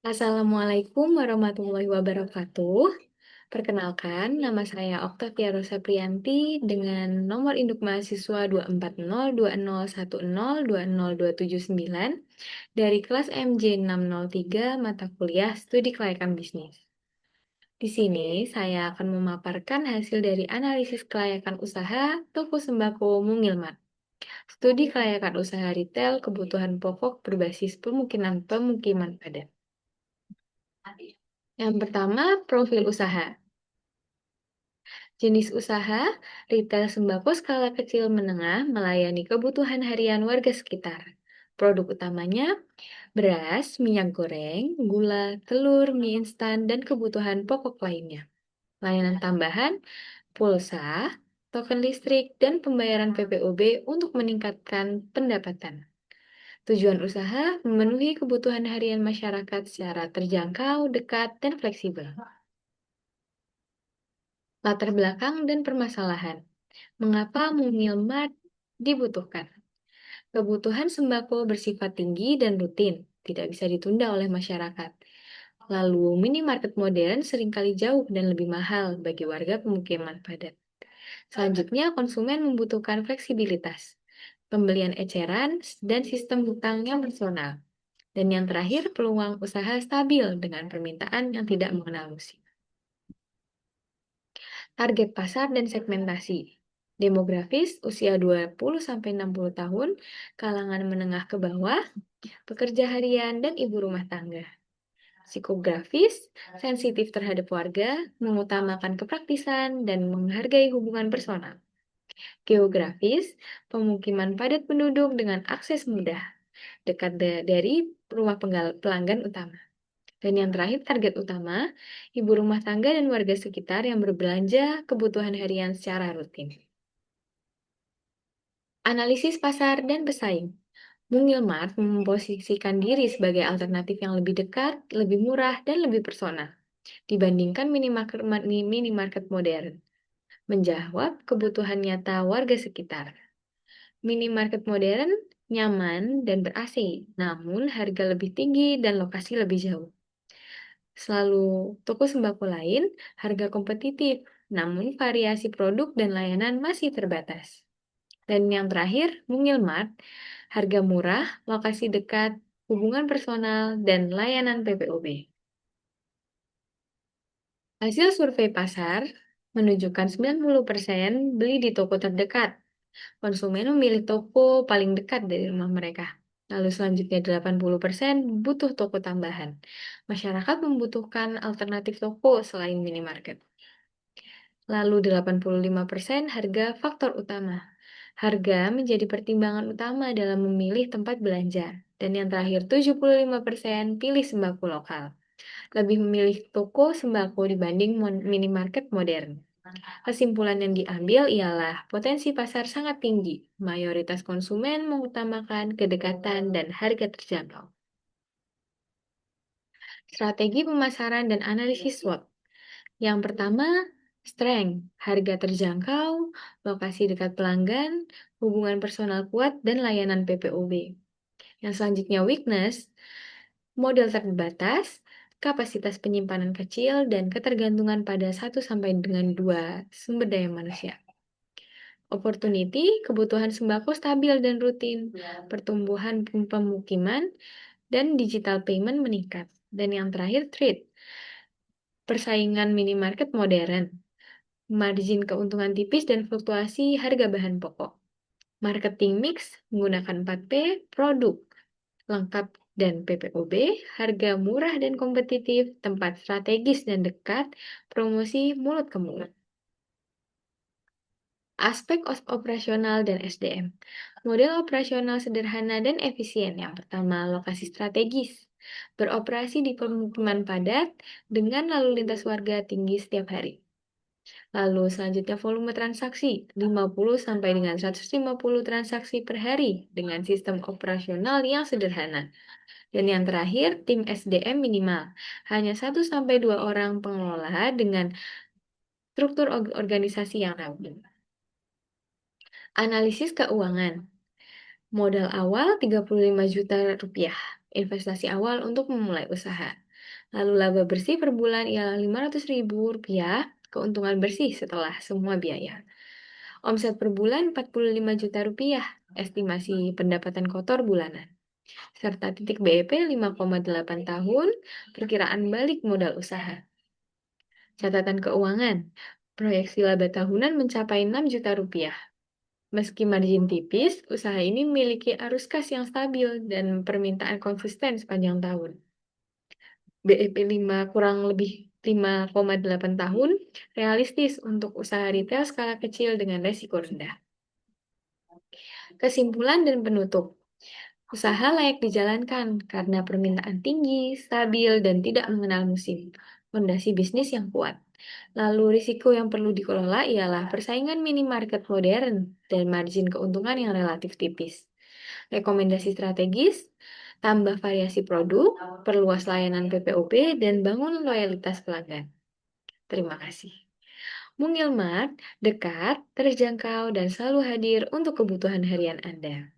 Assalamualaikum warahmatullahi wabarakatuh. Perkenalkan, nama saya Oktavia Rosa Priyanti dengan nomor induk mahasiswa 2402010202799 dari kelas MJ 603 mata kuliah Studi Kelayakan Bisnis. Di sini saya akan memaparkan hasil dari analisis kelayakan usaha toko sembako Mungilmat. Studi kelayakan usaha retail kebutuhan pokok berbasis pemukiman padat. Yang pertama, profil usaha. Jenis usaha, retail sembako skala kecil menengah melayani kebutuhan harian warga sekitar. Produk utamanya, beras, minyak goreng, gula, telur, mie instan, dan kebutuhan pokok lainnya. Layanan tambahan, pulsa, token listrik, dan pembayaran PPOB untuk meningkatkan pendapatan. Tujuan usaha memenuhi kebutuhan harian masyarakat secara terjangkau, dekat, dan fleksibel. Latar belakang dan permasalahan. Mengapa Mungil Mart dibutuhkan? Kebutuhan sembako bersifat tinggi dan rutin, tidak bisa ditunda oleh masyarakat. Lalu, minimarket modern seringkali jauh dan lebih mahal bagi warga pemukiman padat. Selanjutnya, konsumen membutuhkan fleksibilitas, pembelian eceran, dan sistem hutang yang personal. Dan yang terakhir, peluang usaha stabil dengan permintaan yang tidak mengenal musim. Target pasar dan segmentasi. Demografis usia 20-60 tahun, kalangan menengah ke bawah, pekerja harian, dan ibu rumah tangga. Psikografis, sensitif terhadap warga, mengutamakan kepraktisan, dan menghargai hubungan personal. Geografis, pemukiman padat penduduk dengan akses mudah, dekat dari rumah pelanggan utama. Dan yang terakhir, target utama, ibu rumah tangga dan warga sekitar yang berbelanja kebutuhan harian secara rutin. Analisis pasar dan pesaing. Mungilmart memposisikan diri sebagai alternatif yang lebih dekat, lebih murah, dan lebih personal dibandingkan minimarket modern. Menjawab kebutuhan nyata warga sekitar. Minimarket modern nyaman dan ber-AC, namun harga lebih tinggi dan lokasi lebih jauh. Selalu toko sembako lain, harga kompetitif, namun variasi produk dan layanan masih terbatas. Dan yang terakhir, Mungilmart, harga murah, lokasi dekat, hubungan personal, dan layanan PPOB. Hasil survei pasar menunjukkan 90% beli di toko terdekat. Konsumen memilih toko paling dekat dari rumah mereka. Lalu selanjutnya 80% butuh toko tambahan. Masyarakat membutuhkan alternatif toko selain minimarket. Lalu 85% harga faktor utama. Harga menjadi pertimbangan utama dalam memilih tempat belanja. Dan yang terakhir 75% pilih sembako lokal. Lebih memilih toko sembako dibanding minimarket modern. Kesimpulan yang diambil ialah potensi pasar sangat tinggi. Mayoritas konsumen mengutamakan kedekatan dan harga terjangkau. Strategi pemasaran dan analisis SWOT. Yang pertama, strength, harga terjangkau, lokasi dekat pelanggan, hubungan personal kuat, dan layanan PPOB. Yang selanjutnya, weakness, modal terbatas, kapasitas penyimpanan kecil, dan ketergantungan pada 1-2 sumber daya manusia. Opportunity, kebutuhan sembako stabil dan rutin, pertumbuhan pemukiman, dan digital payment meningkat. Dan yang terakhir, threat, persaingan minimarket modern, margin keuntungan tipis dan fluktuasi harga bahan pokok. Marketing mix menggunakan 4P, produk lengkap dan PPOB, harga murah dan kompetitif, tempat strategis dan dekat, promosi mulut ke mulut. Aspek operasional dan SDM. Model operasional sederhana dan efisien. Yang pertama, lokasi strategis. Beroperasi di pemukiman padat dengan lalu lintas warga tinggi setiap hari. Lalu selanjutnya volume transaksi, 50 sampai dengan 150 transaksi per hari dengan sistem operasional yang sederhana. Dan yang terakhir, tim SDM minimal. Hanya 1-2 orang pengelola dengan struktur organisasi yang rapi. Analisis keuangan. Modal awal 35 juta rupiah. Investasi awal untuk memulai usaha. Lalu laba bersih per bulan ialah Rp500.000, keuntungan bersih setelah semua biaya. Omset per bulan Rp45 juta, estimasi pendapatan kotor bulanan. Serta titik BEP 5,8 tahun, perkiraan balik modal usaha. Catatan keuangan, proyeksi laba tahunan mencapai Rp6 juta. Meski margin tipis, usaha ini memiliki arus kas yang stabil dan permintaan konsisten sepanjang tahun. BEP 5 kurang lebih 5,8 tahun realistis untuk usaha retail skala kecil dengan resiko rendah. Kesimpulan dan penutup. Usaha layak dijalankan karena permintaan tinggi, stabil, dan tidak mengenal musim. Fondasi bisnis yang kuat. Lalu risiko yang perlu dikelola ialah persaingan minimarket modern dan margin keuntungan yang relatif tipis. Rekomendasi strategis, tambah variasi produk, perluas layanan PPOP, dan bangun loyalitas pelanggan. Terima kasih. Mungilmart, dekat, terjangkau, dan selalu hadir untuk kebutuhan harian Anda.